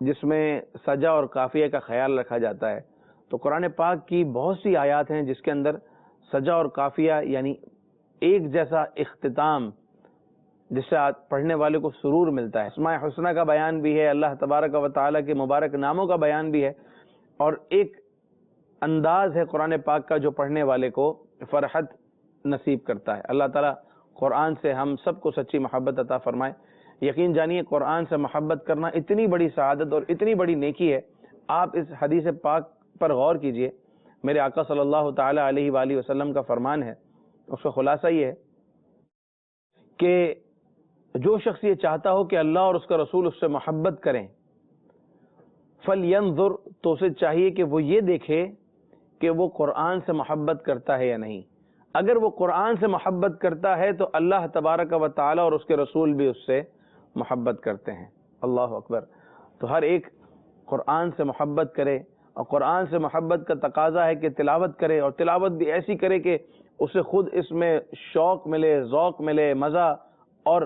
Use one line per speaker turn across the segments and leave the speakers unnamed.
جس میں سجا اور قافیہ کا خیال رکھا جاتا ہے، تو قرآن پاک کی بہت سی آیات ہیں جس کے اندر سجا اور قافیہ یعنی ایک جیسا اختتام، جس سے پڑھنے والے کو سرور ملتا ہے۔ اسماء حسنہ کا بیان بھی ہے، اللہ تبارک و تعالیٰ کے مبارک ناموں کا بیان بھی ہے، اور ایک انداز ہے قرآن پاک کا جو پڑھنے والے کو فرحت نصیب کرتا ہے۔ اللہ تعالیٰ قرآن سے ہم سب کو سچی محبت عطا فرمائے۔ یقین جانیے قرآن سے محبت کرنا اتنی بڑی سعادت اور اتنی بڑی نیکی ہے۔ آپ اس حدیث پاک پر غور کیجئے، میرے آقا صلی اللہ تعالیٰ علیہ وآلہ وسلم کا فرمان ہے، اس کا خلاصہ یہ ہے کہ جو شخص یہ چاہتا ہو کہ اللہ اور اس کا رسول اس سے محبت کریں، فَلْيَنظُرْ، تو اسے چاہیے کہ وہ یہ دیکھے کہ وہ قرآن سے محبت کرتا ہے یا نہیں۔ اگر وہ قرآن سے محبت کرتا ہے تو اللہ تبارک و تعالی اور اس کے رسول بھی اس سے محبت کرتے ہیں۔ اللہ اکبر۔ تو ہر ایک قرآن سے محبت کرے، اور قرآن سے محبت کا تقاضا ہے کہ تلاوت کرے، اور تلاوت بھی ایسی کرے کہ اسے خود اس میں شوق ملے، ذوق ملے، مزہ اور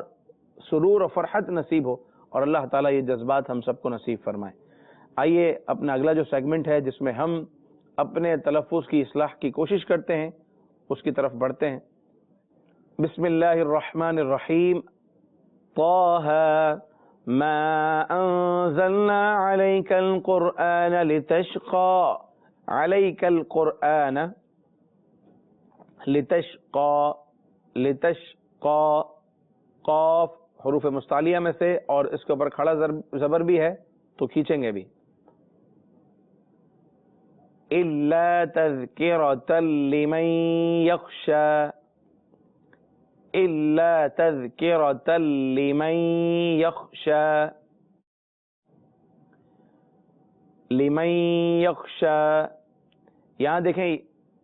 سرور و فرحت نصیب ہو، اور اللہ تعالیٰ یہ جذبات ہم سب کو نصیب فرمائے۔ آئیے اپنا اگلا جو سیگمنٹ ہے جس میں ہم اپنے تلفظ کی اصلاح کی کوشش کرتے ہیں، اس کی طرف بڑھتے ہیں۔ بسم اللہ الرحمن الرحیم۔ طٰہ ما انزلنا علیک القرآن لتشقى، علیک القرآن لتشقى، لتشقى، قاف حروف مستعلیہ میں سے، اور اس کے اوپر کھڑا زبر بھی ہے تو کھینچیں گے بھی۔ إِلَّا تَذْكِرَةً لِمَن يَخْشَىٰ، إِلَّا تَذْكِرَةً لِمَن يَخْشَىٰ، لِمَن يَخْشَىٰ۔ یہاں دیکھیں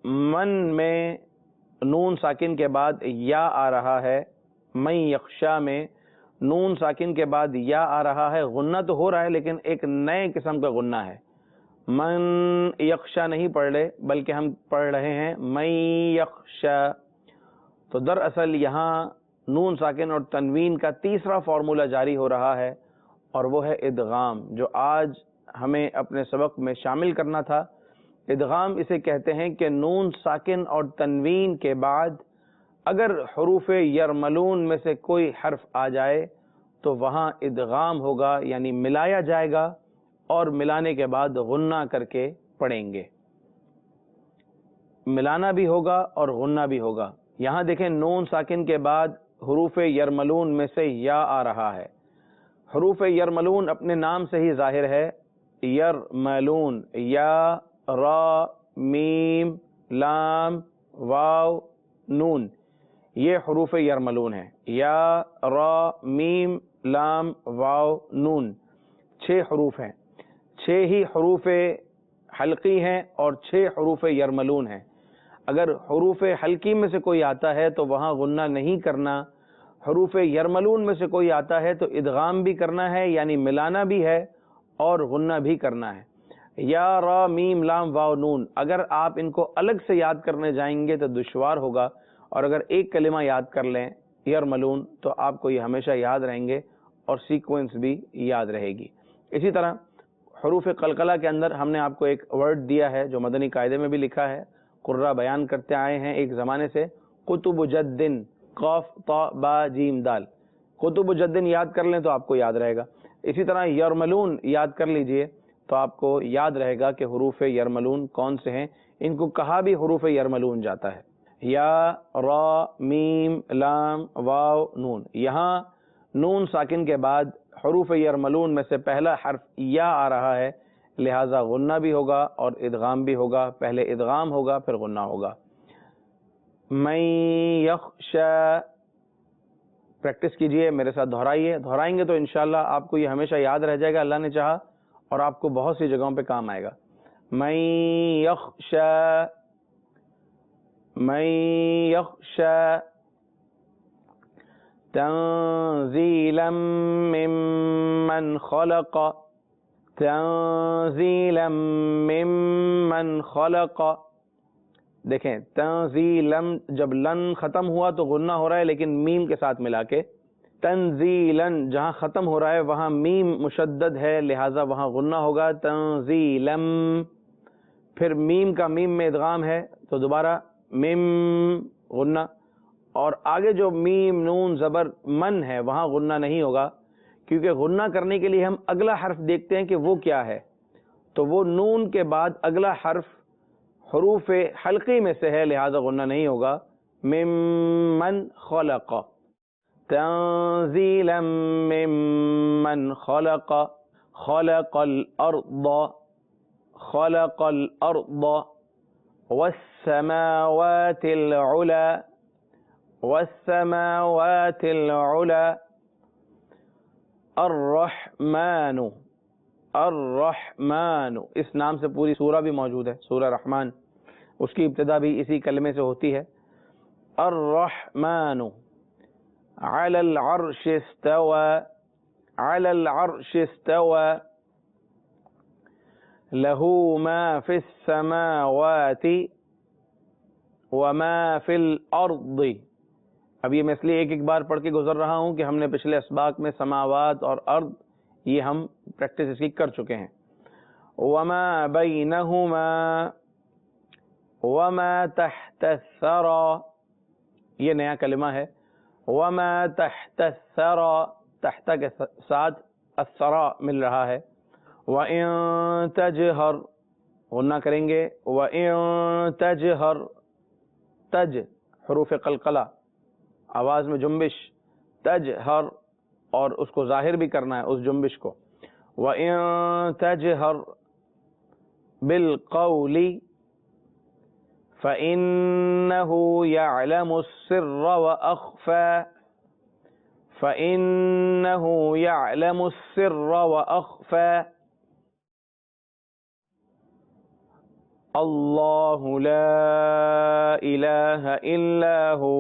من میں نون ساکن کے بعد یا آ رہا ہے، من یخشا میں نون ساکن کے بعد یا آ رہا ہے، غنہ تو ہو رہا ہے لیکن ایک نئے قسم کا غنہ ہے۔ من یخشا نہیں پڑھ رہے بلکہ ہم پڑھ رہے ہیں من یخشا۔ تو دراصل یہاں نون ساکن اور تنوین کا تیسرا فارمولہ جاری ہو رہا ہے، اور وہ ہے ادغام، جو آج ہمیں اپنے سبق میں شامل کرنا تھا۔ ادغام اسے کہتے ہیں کہ نون ساکن اور تنوین کے بعد اگر حروف یرملون میں سے کوئی حرف آ جائے تو وہاں ادغام ہوگا، یعنی ملایا جائے گا، اور ملانے کے بعد غنہ کر کے پڑھیں گے۔ ملانا بھی ہوگا اور غنہ بھی ہوگا۔ یہاں دیکھیں نون ساکن کے بعد حروف یرملون میں سے یا آ رہا ہے۔ حروف یرملون اپنے نام سے ہی ظاہر ہے، یرملون، یا، را، میم، لام، واو، نون، یہ حروف یرملون ہیں۔ یا، را، میم، لام، واو، نون، 6 حروف ہیں۔ 6 ہی حروف حلقی ہیں اور 6 حروف یرملون ہیں۔ اگر حروف حلقی میں سے کوئی آتا ہے تو وہاں غنہ نہیں کرنا، حروف یرملون میں سے کوئی آتا ہے تو ادغام بھی کرنا ہے، یعنی ملانا بھی ہے اور غنہ بھی کرنا ہے۔ یا، را، میم، لام، واو، نون، اگر آپ ان کو الگ سے یاد کرنے جائیں گے تو دشوار ہوگا، اور اگر ایک کلمہ یاد کر لیں یرملون تو آپ کو یہ ہمیشہ یاد رہیں گے اور سیکوینس بھی یاد رہے گی۔ اسی طرح حروف قلقلہ کے اندر ہم نے آپ کو ایک ورڈ دیا ہے جو مدنی قاعدے میں بھی لکھا ہے، قراء بیان کرتے آئے ہیں ایک زمانے سے، قطب جدن، قاف، طا، با، جیم، دال۔ قطب جدن یاد کر لیں تو آپ کو یاد رہے گا۔ اسی طرح یرملون یاد کر لیجئے تو آپ کو یاد رہے گا کہ حروف یرملون کون سے ہیں۔ ان کو کہا بھی حروف یرملون جاتا ہے، یا، را، میم، لام، واو، نون۔ یہاں نون ساکن کے بعد حروف یرملون میں سے پہلا حرف یا آ رہا ہے، لہذا غنہ بھی ہوگا اور ادغام بھی ہوگا۔ پہلے ادغام ہوگا پھر غنہ ہوگا۔ من یخشا، پریکٹس کیجئے، میرے ساتھ دہرائیے، دہرائیں گے تو انشاءاللہ آپ کو یہ ہمیشہ یاد رہ جائے گا اللہ نے چاہا، اور آپ کو بہت سی جگہوں پہ کام آئے گا۔ من یخشا، من یخشا، تنزیلا ممن خلق، تنزیلا ممن خلق۔ دیکھیں تنزیلا، جب لن ختم ہوا تو غنہ ہو رہا ہے لیکن میم کے ساتھ ملا کے تنزیلن جہاں ختم ہو رہا ہے وہاں میم مشدد ہے، لہٰذا وہاں غنہ ہوگا تنزیلم. پھر میم کا میم میں ادغام ہے تو دوبارہ میم غنہ، اور آگے جو میم نون زبر من ہے وہاں غنہ نہیں ہوگا، کیونکہ غنہ کرنے کے لیے ہم اگلا حرف دیکھتے ہیں کہ وہ کیا ہے، تو وہ نون کے بعد اگلا حرف حروف حلقی میں سے ہے، لہذا غنہ نہیں ہوگا. ممن خلق تنزیلا ممن خلق، خلق الارض، خلق الارض والسماوات العلا، والسماوات العلا. الرحمن، الرحمن اس نام سے پوری سورہ بھی موجود ہے، سورہ رحمان، اس کی ابتدا بھی اسی کلمے سے ہوتی ہے. الرحمن علی العرش استوى، علی العرش استوى له ما في السماوات وما في الارض. اب یہ میں اس لیے ایک ایک بار پڑھ کے گزر رہا ہوں کہ ہم نے پچھلے اسباق میں سماوات اور ارض یہ ہم پریکٹس اس کی کر چکے ہیں. وما بینہما وما تحت الثری، یہ نیا کلمہ ہے. وما تحت الثری، تحت کے ساتھ الثری مل رہا ہے. وَإِن تَجْهَرْ غنہ کریں گے. وَإِن تَجْهَرْ، تج حروف قلقلہ، آواز میں جنبش، تجہر، اور اس کو ظاہر بھی کرنا ہے اس جنبش کو. وَإِن تَجْهَرْ بِالْقَوْلِ فَإِنَّهُ يَعْلَمُ السِّرَّ وَأَخْفَى، فَإِنَّهُ يَعْلَمُ السِّرَّ وَأَخْفَى. اللہ لا الہ الا ہو،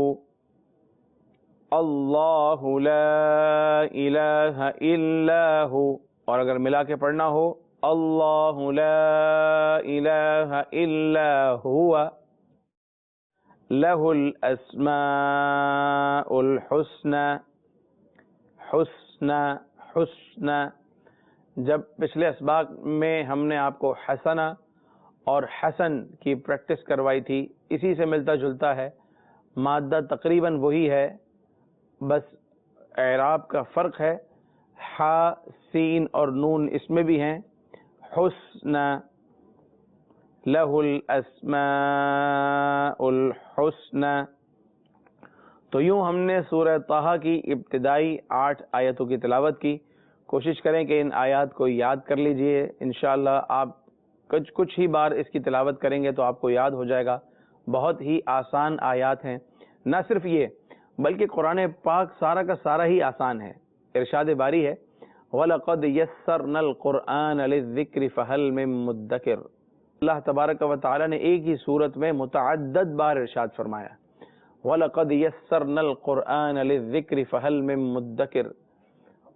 اللہ لا الہ الا ہو. اور اگر ملا کے پڑھنا ہو اللہ لا الہ الا ہوا لہ الاسماء الحسنى، حسنى حسنى. جب پچھلے اسباق میں ہم نے آپ کو حسنہ اور حسن کی پریکٹس کروائی تھی، اسی سے ملتا جلتا ہے، مادہ تقریباً وہی ہے، بس اعراب کا فرق ہے. حا، سین اور نون اس میں بھی ہیں. حسن، لہ الاسماء الحسن. تو یوں ہم نے سورہ طٰہٰ کی ابتدائی 8 آیتوں کی تلاوت کی. کوشش کریں کہ ان آیات کو یاد کر لیجئے. انشاءاللہ آپ کچھ ہی بار اس کی تلاوت کریں گے تو آپ کو یاد ہو جائے گا. بہت ہی آسان آیات ہیں. نہ صرف یہ بلکہ قرآن پاک سارا کا سارا ہی آسان ہے. ارشاد باری ہے وَلَقَدْ يَسَّرْنَا الْقُرْآنَ لِلذِّكْرِ فَهَلْ مِن مُدَّكِرٍ. اللہ تبارک و تعالی نے ایک ہی صورت میں متعدد بار ارشاد فرمایا وَلَقَدْ يَسَّرْنَا الْقُرْآنَ لِلذِّكْرِ فَهَلْ مِن مُدَّكِرٍ.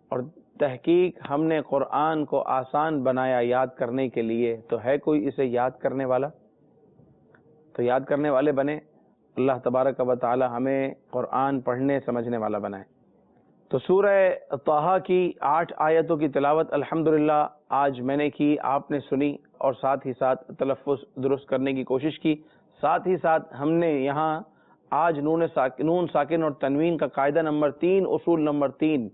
اور تحقیق ہم نے قرآن کو آسان بنایا یاد کرنے کے لیے، تو ہے کوئی اسے یاد کرنے والا؟ تو یاد کرنے والے بنے. اللہ تبارک و تعالی ہمیں قرآن پڑھنے سمجھنے والا بنائے. تو سورہ طٰہٰ کی 8 آیتوں کی تلاوت الحمدللہ آج میں نے کی، آپ نے سنی، اور ساتھ ہی ساتھ تلفظ درست کرنے کی کوشش کی. ساتھ ہی ساتھ ہم نے یہاں آج نون ساکن اور تنوین کا قاعدہ نمبر 3، اصول نمبر 3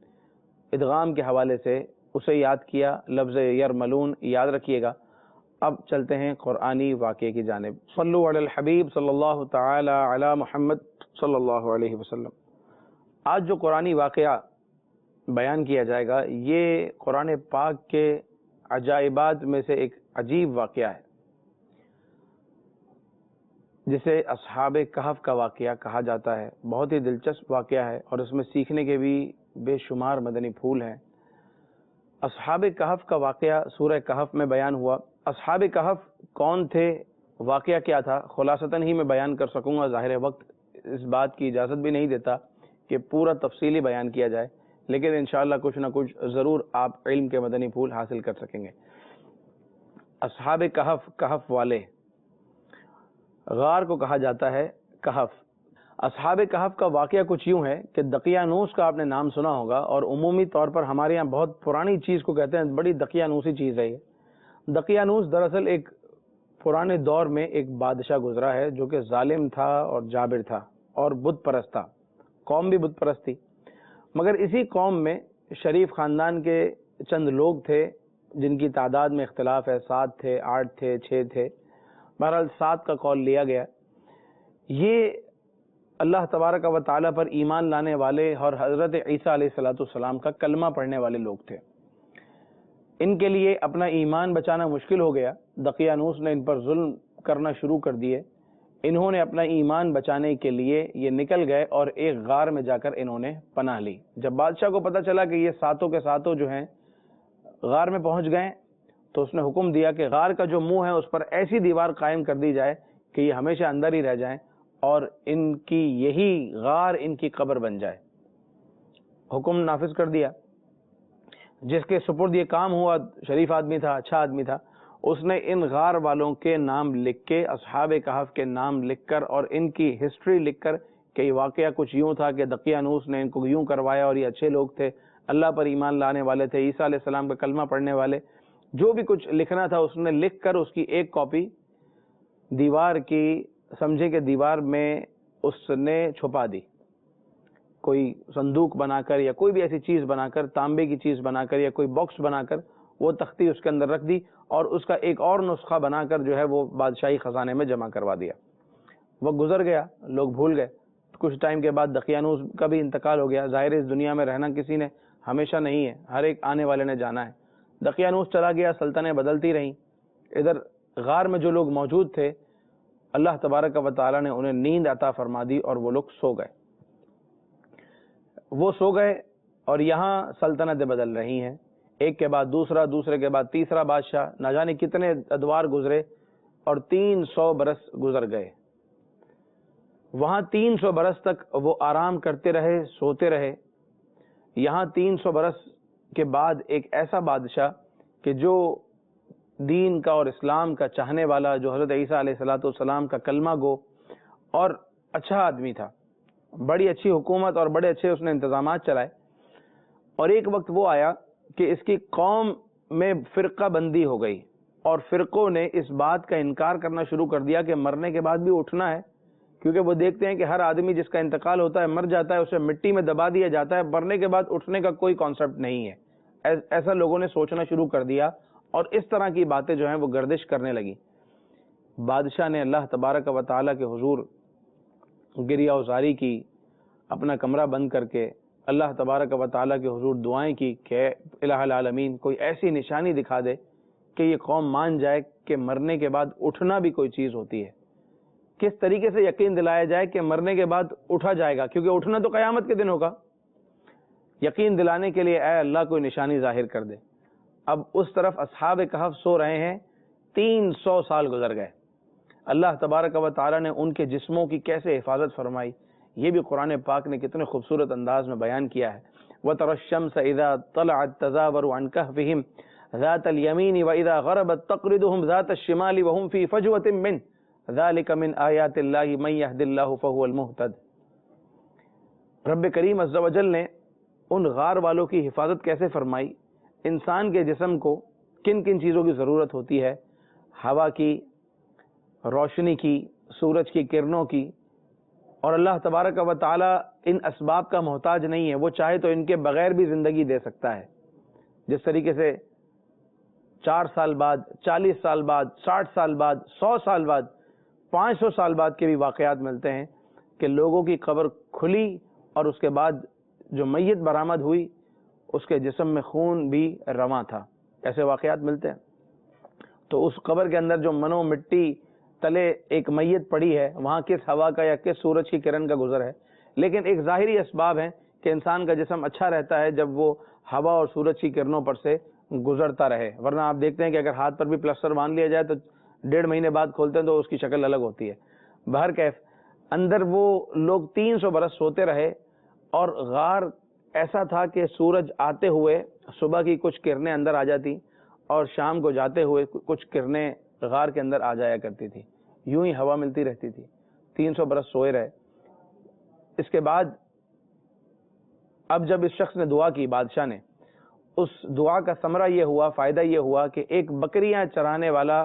ادغام کے حوالے سے اسے یاد کیا. لفظ یرملون یاد رکھیے گا. اب چلتے ہیں قرآنی واقعے کی جانب. صلو علی الحبیب صلی اللہ تعالی علی محمد صلی اللہ علیہ وسلم. آج جو قرآنی واقعہ بیان کیا جائے گا یہ قرآن پاک کے عجائبات میں سے ایک عجیب واقعہ ہے، جسے اصحاب کہف کا واقعہ کہا جاتا ہے. بہت ہی دلچسپ واقعہ ہے اور اس میں سیکھنے کے بھی بے شمار مدنی پھول ہیں. اصحاب کہف کا واقعہ سورہ کہف میں بیان ہوا. اصحاب کہف کون تھے، واقعہ کیا تھا، خلاصتاً ہی میں بیان کر سکوں گا. ظاہر وقت اس بات کی اجازت بھی نہیں دیتا کہ پورا تفصیلی بیان کیا جائے، لیکن انشاءاللہ کچھ نہ کچھ ضرور آپ علم کے مدنی پھول حاصل کر سکیں گے. اصحاب کہف، کہف والے، غار کو کہا جاتا ہے کہف. اصحاب کہف کا واقعہ کچھ یوں ہے کہ دقیانوس کا آپ نے نام سنا ہوگا، اور عمومی طور پر ہمارے یہاں بہت پرانی چیز کو کہتے ہیں، بڑی دقیانوسی چیز ہے یہ۔ دقیانوس دراصل ایک پرانے دور میں ایک بادشاہ گزرا ہے جو کہ ظالم تھا اور جابر تھا اور بت پرست تھا، قوم بھی بت پرست تھی، مگر اسی قوم میں شریف خاندان کے چند لوگ تھے جن کی تعداد میں اختلاف ہے، 7 تھے، 8 تھے، 6 تھے، بہرحال 7 کا قول لیا گیا۔ یہ اللہ تبارک و تعالیٰ پر ایمان لانے والے اور حضرت عیسیٰ علیہ السلام کا کلمہ پڑھنے والے لوگ تھے۔ ان کے لیے اپنا ایمان بچانا مشکل ہو گیا، دقیانوس نے ان پر ظلم کرنا شروع کر دیے۔ انہوں نے اپنا ایمان بچانے کے لیے یہ نکل گئے اور ایک غار میں جا کر انہوں نے پناہ لی۔ جب بادشاہ کو پتہ چلا کہ یہ 7 کے 7 جو ہیں غار میں پہنچ گئے، تو اس نے حکم دیا کہ غار کا جو منہ ہے اس پر ایسی دیوار قائم کر دی جائے کہ یہ ہمیشہ اندر ہی رہ جائیں اور ان کی یہی غار ان کی قبر بن جائے۔ حکم نافذ کر دیا۔ جس کے سپرد یہ کام ہوا شریف آدمی تھا، اچھا آدمی تھا، اس نے ان غار والوں کے نام لکھ کے، اصحاب کہف کے نام لکھ کر اور ان کی ہسٹری لکھ کر کہ یہ واقعہ کچھ یوں تھا کہ دقیانوس نے ان کو یوں کروایا اور یہ اچھے لوگ تھے، اللہ پر ایمان لانے والے تھے، عیسیٰ علیہ السلام کا کلمہ پڑھنے والے، جو بھی کچھ لکھنا تھا اس نے لکھ کر اس کی ایک کاپی دیوار کی، سمجھے کہ دیوار میں اس نے چھپا دی، کوئی صندوق بنا کر یا کوئی بھی ایسی چیز بنا کر، تانبے کی چیز بنا کر یا کوئی باکس بنا کر وہ تختی اس کے اندر رکھ دی، اور اس کا ایک اور نسخہ بنا کر جو ہے وہ بادشاہی خزانے میں جمع کروا دیا۔ وہ گزر گیا، لوگ بھول گئے۔ کچھ ٹائم کے بعد دقیانوس کا بھی انتقال ہو گیا۔ ظاہر اس دنیا میں رہنا کسی نے ہمیشہ نہیں ہے، ہر ایک آنے والے نے جانا ہے۔ دقیانوس چلا گیا، سلطنتیں بدلتی رہیں۔ ادھر غار میں جو لوگ موجود تھے، اللہ تبارک و تعالیٰ نے انہیں نیند عطا فرما دی اور وہ لوگ سو گئے۔ وہ سو گئے اور یہاں سلطنتیں بدل رہی ہیں، ایک کے بعد دوسرا، دوسرے کے بعد تیسرا بادشاہ، نہ جانے کتنے ادوار گزرے اور 300 برس گزر گئے۔ وہاں 300 برس تک وہ آرام کرتے رہے، سوتے رہے۔ یہاں 300 برس کے بعد ایک ایسا بادشاہ کہ جو دین کا اور اسلام کا چاہنے والا، جو حضرت عیسیٰ علیہ السلام کا کلمہ گو اور اچھا آدمی تھا، بڑی اچھی حکومت اور بڑے اچھے اس نے انتظامات چلائے، اور ایک وقت وہ آیا کہ اس کی قوم میں فرقہ بندی ہو گئی، اور فرقوں نے اس بات کا انکار کرنا شروع کر دیا کہ مرنے کے بعد بھی اٹھنا ہے، کیونکہ وہ دیکھتے ہیں کہ ہر آدمی جس کا انتقال ہوتا ہے، مر جاتا ہے، اسے مٹی میں دبا دیا جاتا ہے، مرنے کے بعد اٹھنے کا کوئی کانسیپٹ نہیں ہے۔ ایسا لوگوں نے سوچنا شروع کر دیا، اور اس طرح کی باتیں جو ہیں وہ گردش کرنے لگی۔ بادشاہ نے اللہ تبارک و تعالیٰ کے حضور گریہ وزاری کی، اپنا کمرہ بند کر کے اللہ تبارک و تعالیٰ کے حضور دعائیں کی کہ الہ العالمین کوئی ایسی نشانی دکھا دے کہ یہ قوم مان جائے کہ مرنے کے بعد اٹھنا بھی کوئی چیز ہوتی ہے، کس طریقے سے یقین دلایا جائے کہ مرنے کے بعد اٹھا جائے گا، کیونکہ اٹھنا تو قیامت کے دن ہوگا۔ یقین دلانے کے لیے اے اللہ کوئی نشانی ظاہر کر دے۔ اب اس طرف اصحاب کہف سو رہے ہیں، 300 سال گزر گئے۔ اللہ تبارک و تعالیٰ نے ان کے جسموں کی کیسے حفاظت فرمائی، یہ بھی قرآن پاک نے کتنے خوبصورت انداز میں بیان کیا ہے۔ وَتَرَى الشَّمْسَ إِذَا طَلَعَتْ تَزَاوَرُ عَنْ كَهْفِهِمْ ذَاتَ الْيَمِينِ وَإِذَا غَرَبَتْ تَقْرِضُهُمْ ذَاتَ الشِّمَالِ وَهُمْ فِي فَجْوَةٍ مِّنْهُ ذَلِكَ مِنْ آيَاتِ اللَّهِ مَن يَهْدِ اللَّهُ فَهُوَ الْمُهْتَدِ۔ رب کریم عز و جل نے ان غار والوں کی حفاظت کیسے فرمائی، انسان کے جسم کو کن کن چیزوں کی ضرورت ہوتی ہے، ہوا کی، روشنی کی، سورج کی کرنوں کی، اور اللہ تبارک و تعالی ان اسباب کا محتاج نہیں ہے، وہ چاہے تو ان کے بغیر بھی زندگی دے سکتا ہے۔ جس طریقے سے 4 سال بعد، 40 سال بعد، 60 سال بعد، 100 سال بعد، 500 سال بعد کے بھی واقعات ملتے ہیں کہ لوگوں کی قبر کھلی اور اس کے بعد جو میت برآمد ہوئی اس کے جسم میں خون بھی رواں تھا، ایسے واقعات ملتے ہیں۔ تو اس قبر کے اندر جو منو مٹی تلے ایک میت پڑی ہے، وہاں کس ہوا کا یا کس سورج کی کرن کا گزر ہے، لیکن ایک ظاہری اسباب ہیں کہ انسان کا جسم اچھا رہتا ہے جب وہ ہوا اور سورج کی کرنوں پر سے گزرتا رہے، ورنہ آپ دیکھتے ہیں کہ اگر ہاتھ پر بھی پلسٹر باندھ لیا جائے تو 1.5 مہینے بعد کھولتے ہیں تو اس کی شکل الگ ہوتی ہے۔ بہرکیف اندر وہ لوگ 300 برس سوتے رہے، اور غار ایسا تھا کہ سورج آتے ہوئے صبح کی کچھ کرنیں اندر آ جاتی اور شام کو جاتے ہوئے کچھ کرنیں غار کے اندر آ جایا کرتی تھی، یوں ہی ہوا ملتی رہتی تھی۔ 300 برس سوئے رہے، اس کے بعد اب جب اس شخص نے دعا کی، بادشاہ نے، اس دعا کا ثمرہ یہ ہوا، فائدہ یہ ہوا کہ ایک بکریاں چرانے والا،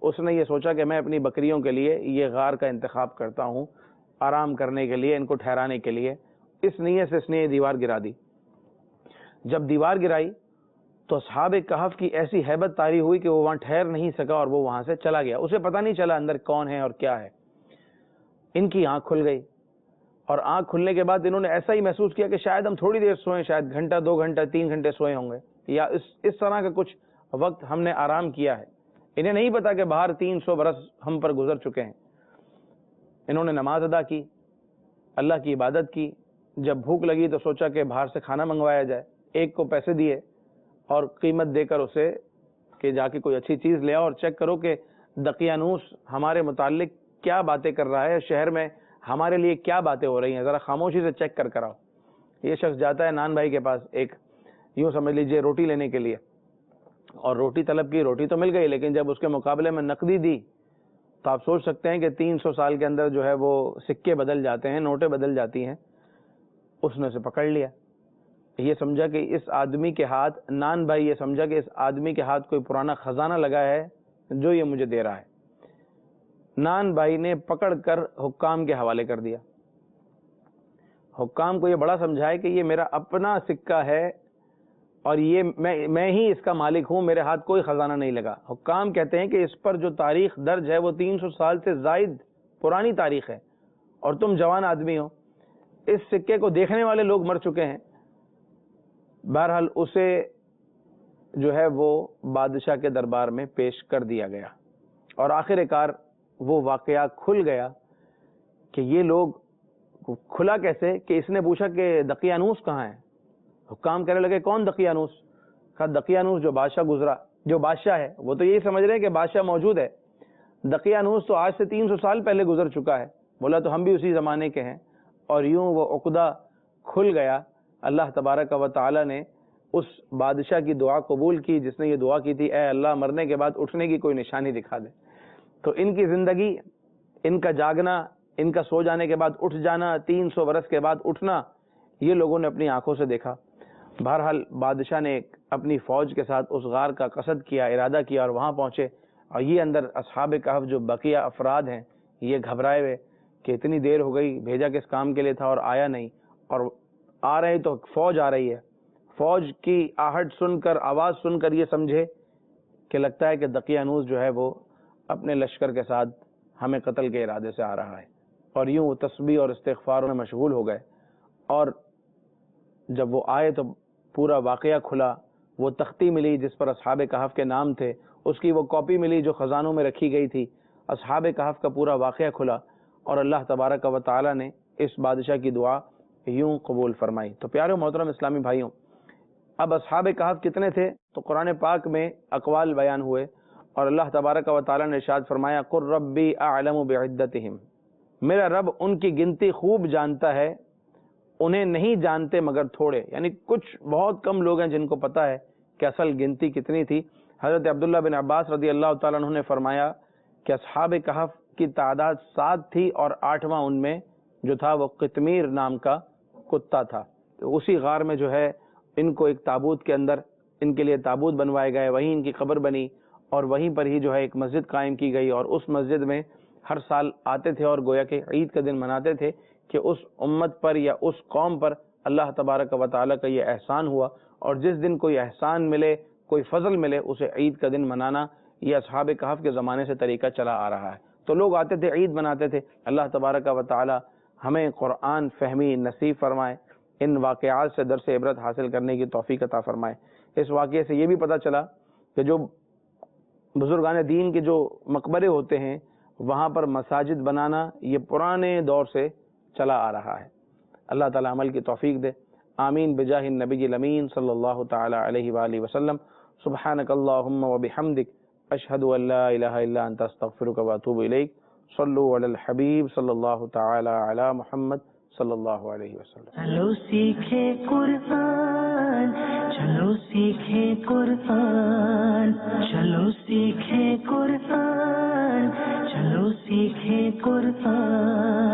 اس نے یہ سوچا کہ میں اپنی بکریوں کے لیے یہ غار کا انتخاب کرتا ہوں، آرام کرنے کے لیے، ان کو ٹھہرانے کے لیے. اس نیت سے اس نے یہ دیوار گرا دی. جب دیوار گرائی تو اصحاب کہف کی ایسی ہیبت طاری ہوئی کہ وہ وہاں ٹھہر نہیں سکا اور وہ وہاں سے چلا گیا. اسے پتہ نہیں چلا اندر کون ہے اور کیا ہے. ان کی آنکھ کھل گئی، اور آنکھ کھلنے کے بعد انہوں نے ایسا ہی محسوس کیا کہ شاید ہم تھوڑی دیر سوئیں، شاید گھنٹہ، 2 گھنٹہ، 3 گھنٹے سوئے ہوں گے، یا اس طرح کا کچھ وقت ہم نے آرام کیا ہے. انہیں نہیں پتا کہ باہر 300 برس ہم پر گزر چکے ہیں. انہوں نے نماز ادا کی، اللہ کی عبادت کی. جب بھوک لگی تو سوچا کہ باہر سے کھانا منگوایا جائے. ایک کو پیسے دیے اور قیمت دے کر اسے کہ جا کے کوئی اچھی چیز لے آؤ اور چیک کرو کہ دقیانوس ہمارے متعلق کیا باتیں کر رہا ہے، شہر میں ہمارے لیے کیا باتیں ہو رہی ہیں، ذرا خاموشی سے چیک کر کر آؤ. یہ شخص جاتا ہے نان بھائی کے پاس، ایک یوں سمجھ لیجئے روٹی لینے کے لیے، اور روٹی طلب کی. روٹی تو مل گئی، لیکن جب اس کے مقابلے میں نقدی دی تو آپ سوچ سکتے ہیں کہ 300 سال کے اندر جو ہے وہ سکے بدل جاتے ہیں، نوٹیں بدل جاتی ہیں. اس نے اسے پکڑ لیا. یہ سمجھا کہ اس آدمی کے ہاتھ، نان بھائی یہ سمجھا کہ اس آدمی کے ہاتھ کوئی پرانا خزانہ لگا ہے جو یہ مجھے دے رہا ہے. نان بھائی نے پکڑ کر حکام کے حوالے کر دیا. حکام کو یہ بڑا سمجھائے کہ یہ میرا اپنا سکہ ہے اور یہ میں ہی اس کا مالک ہوں، میرے ہاتھ کوئی خزانہ نہیں لگا. حکام کہتے ہیں کہ اس پر جو تاریخ درج ہے وہ 300 سال سے زائد پرانی تاریخ ہے، اور تم جوان آدمی ہو. اس سکے کو دیکھنے والے لوگ مر چکے ہیں. بہرحال اسے جو ہے وہ بادشاہ کے دربار میں پیش کر دیا گیا، اور آخر کار وہ واقعہ کھل گیا. کہ یہ لوگ کھلا کیسے کہ اس نے پوچھا کہ دقیانوس کہاں ہے. حکام کہنے لگے کون دقیانوس؟ کہا دقیانوس جو بادشاہ گزرا، جو بادشاہ ہے. وہ تو یہی سمجھ رہے ہیں کہ بادشاہ موجود ہے. دقیانوس تو آج سے 300 سال پہلے گزر چکا ہے. بولا تو ہم بھی اسی زمانے کے ہیں. اور یوں وہ عقدہ کھل گیا. اللہ تبارک و تعالی نے اس بادشاہ کی دعا قبول کی جس نے یہ دعا کی تھی، اے اللہ مرنے کے بعد اٹھنے کی کوئی نشانی دکھا دے. تو ان کی زندگی، ان کا جاگنا، ان کا سو جانے کے بعد اٹھ جانا، 300 برس کے بعد اٹھنا، یہ لوگوں نے اپنی آنکھوں سے دیکھا. بہرحال بادشاہ نے اپنی فوج کے ساتھ اس غار کا قصد کیا، ارادہ کیا، اور وہاں پہنچے. اور یہ اندر اصحاب کہف جو بقیہ افراد ہیں یہ گھبرائے ہوئے کہ اتنی دیر ہو گئی، بھیجا کس کام کے لیے تھا اور آیا نہیں، اور آ رہے تو فوج آ رہی ہے. فوج کی آہٹ سن کر، آواز سن کر یہ سمجھے کہ لگتا ہے کہ دقیانوس جو ہے وہ اپنے لشکر کے ساتھ ہمیں قتل کے ارادے سے آ رہا ہے. اور یوں وہ تسبیح اور استغفاروں میں مشغول ہو گئے. اور جب وہ آئے تو پورا واقعہ کھلا. وہ تختی ملی جس پر اصحاب کہف کے نام تھے، اس کی وہ کاپی ملی جو خزانوں میں رکھی گئی تھی. اصحاب کہف کا پورا واقعہ کھلا، اور اللہ تبارک و تعالی نے اس بادشاہ کی دعا یوں قبول فرمائی. تو پیارے محترم اسلامی بھائیوں، اب اصحاب کہف کتنے تھے تو قرآن پاک میں اقوال بیان ہوئے، اور اللہ تبارک و تعالی نے ارشاد فرمایا قل ربی اعلم بعدتہم، میرا رب ان کی گنتی خوب جانتا ہے، انہیں نہیں جانتے مگر تھوڑے. یعنی کچھ بہت کم لوگ ہیں جن کو پتا ہے کہ اصل گنتی کتنی تھی. حضرت عبداللہ بن عباس رضی اللہ تعالیٰ عنہ نے فرمایا کہ اصحاب کہف کی تعداد 7 تھی، اور 8واں ان میں جو تھا وہ قطمیر نام کا کتا تھا. تو اسی غار میں جو ہے ان کو ایک تابوت کے اندر ان کے لیے تابوت بنوائے گئے، وہیں ان کی قبر بنی، اور وہیں پر ہی جو ہے ایک مسجد قائم کی گئی. اور اس مسجد میں ہر سال آتے تھے اور گویا کہ عید کا دن مناتے تھے کہ اس امت پر یا اس قوم پر اللہ تبارک و تعالیٰ کا یہ احسان ہوا. اور جس دن کوئی احسان ملے، کوئی فضل ملے، اسے عید کا دن منانا یہ اصحاب کہف کے زمانے سے طریقہ چلا آ رہا ہے. تو لوگ آتے تھے، عید مناتے تھے. اللہ تبارک و تعالیٰ ہمیں قرآن فہمی نصیب فرمائے، ان واقعات سے درس عبرت حاصل کرنے کی توفیق عطا فرمائے. اس واقعے سے یہ بھی پتہ چلا کہ جو بزرگان دین کے جو مقبرے ہوتے ہیں وہاں پر مساجد بنانا یہ پرانے دور سے چلا آ رہا ہے. اللہ تعالیٰ عمل کی توفیق دے. آمین بجاہ النبی الامین صلی اللہ تعالی علیہ وآلہ وسلم. سبحانک اللہم وبحمدک، اشہد ان لا الہ الا انت، استغفرک واتوب الیک. صلو علی الحبیب صلی اللہ تعالی علی محمد صلی اللہ علیہ وسلم.
چلو سیکھیں قرآن، چلو سیکھیں قرآن، چلو سیکھیں قرآن، چلو سیکھیں قرآن.